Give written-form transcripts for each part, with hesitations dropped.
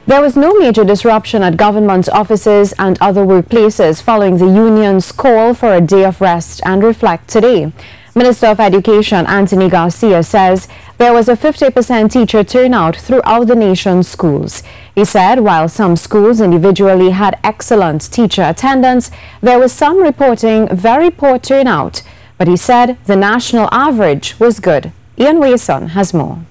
There was no major disruption at government offices and other workplaces following the union's call for a day of rest and reflect today. Minister of Education Anthony Garcia says there was a 50% teacher turnout throughout the nation's schools. He said while some schools individually had excellent teacher attendance, there was some reporting very poor turnout. But he said the national average was good. Ian Wayson has more.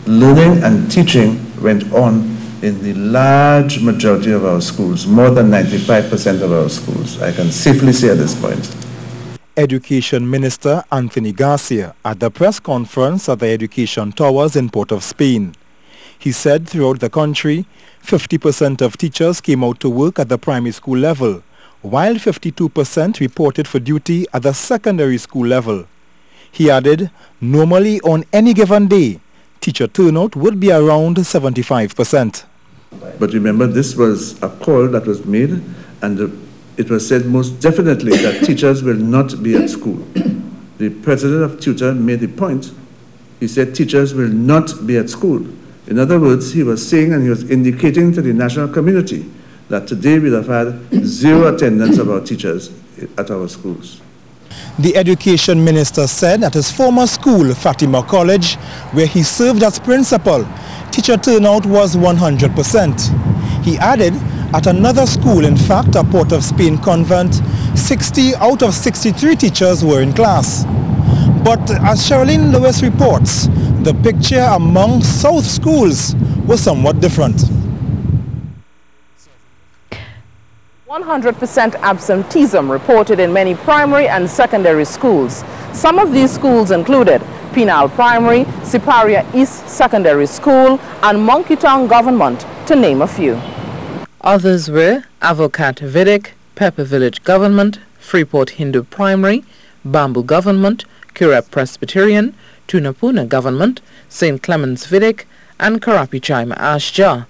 Learning and teaching went on in the large majority of our schools, more than 95% of our schools. I can safely say at this point. Education Minister Anthony Garcia at the press conference at the Education Towers in Port of Spain. He said throughout the country, 50% of teachers came out to work at the primary school level, while 52% reported for duty at the secondary school level. He added, normally on any given day, teacher turnout would be around 75%. But remember, this was a call that was made, and it was said most definitely that teachers will not be at school. The president of Tutor made the point. He said teachers will not be at school. In other words, he was saying and he was indicating to the national community that today we'd have had zero attendance of our teachers at our schools. The Education Minister said at his former school, Fatima College, where he served as principal, teacher turnout was 100%. He added, at another school, in fact, a Port of Spain convent, 60 out of 63 teachers were in class. But as Sherilyn Lewis reports, the picture among South schools was somewhat different. 100% absenteeism reported in many primary and secondary schools. Some of these schools included Penal Primary, Siparia East Secondary School, and Monkey Town Government, to name a few. Others were Avocat Vidic, Pepper Village Government, Freeport Hindu Primary, Bamboo Government, Currap Presbyterian, Tunapuna Government, St. Clements Vidic, and Karapichaima Ashja.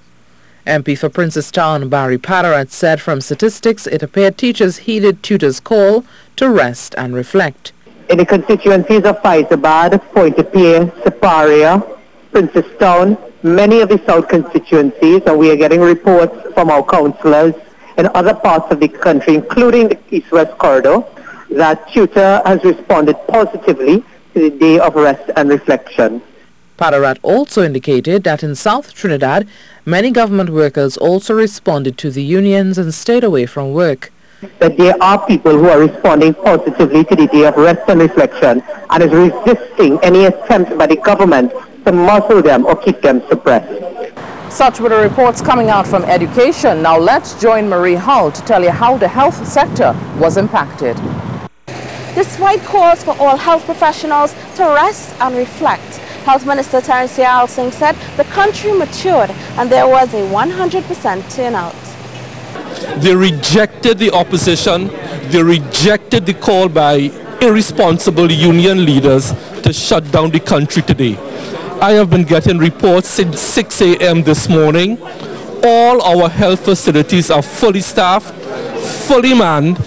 MP for Princestown Barry PADARATH said from statistics it appeared teachers heeded tutors' call to rest and reflect. In the constituencies of Faizabad, Pointe-a-Pierre, Siparia, Princestown, many of the South constituencies, and we are getting reports from our councillors in other parts of the country, including the East-West corridor, that tutor has responded positively to the day of rest and reflection. PADARATH also indicated that in South Trinidad, many government workers also responded to the unions and stayed away from work. That there are people who are responding positively to the day of rest and reflection and is resisting any attempt by the government to muzzle them or keep them suppressed. Such were the reports coming out from education. Now let's join Marie Hull to tell you how the health sector was impacted. Despite calls for all health professionals to rest and reflect, Health Minister Terrence Deyalsingh said the country matured and there was a 100% turnout. They rejected the opposition, they rejected the call by irresponsible union leaders to shut down the country today. I have been getting reports since 6 a.m. this morning. All our health facilities are fully staffed, fully manned,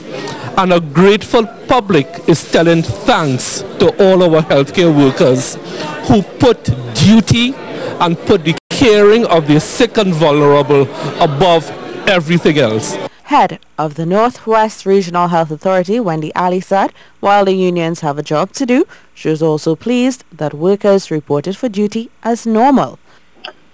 and a grateful public is telling thanks to all our healthcare workers who put duty and put the caring of the sick and vulnerable above everything else. Head of the Northwest Regional Health Authority, Wendy Ali, said while the unions have a job to do, she was also pleased that workers reported for duty as normal.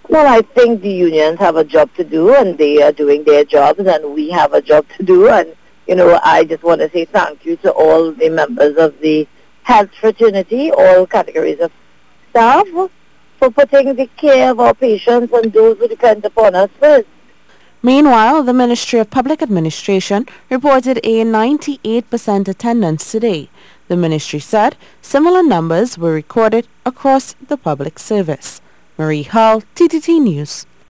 Well, I think the unions have a job to do and they are doing their jobs and we have a job to do, and you know, I just want to say thank you to all the members of the health fraternity, all categories of staff, for putting the care of our patients and those who depend upon us first. Meanwhile, the Ministry of Public Administration reported a 98% attendance today. The ministry said similar numbers were recorded across the public service. Marie Hull, TTT News.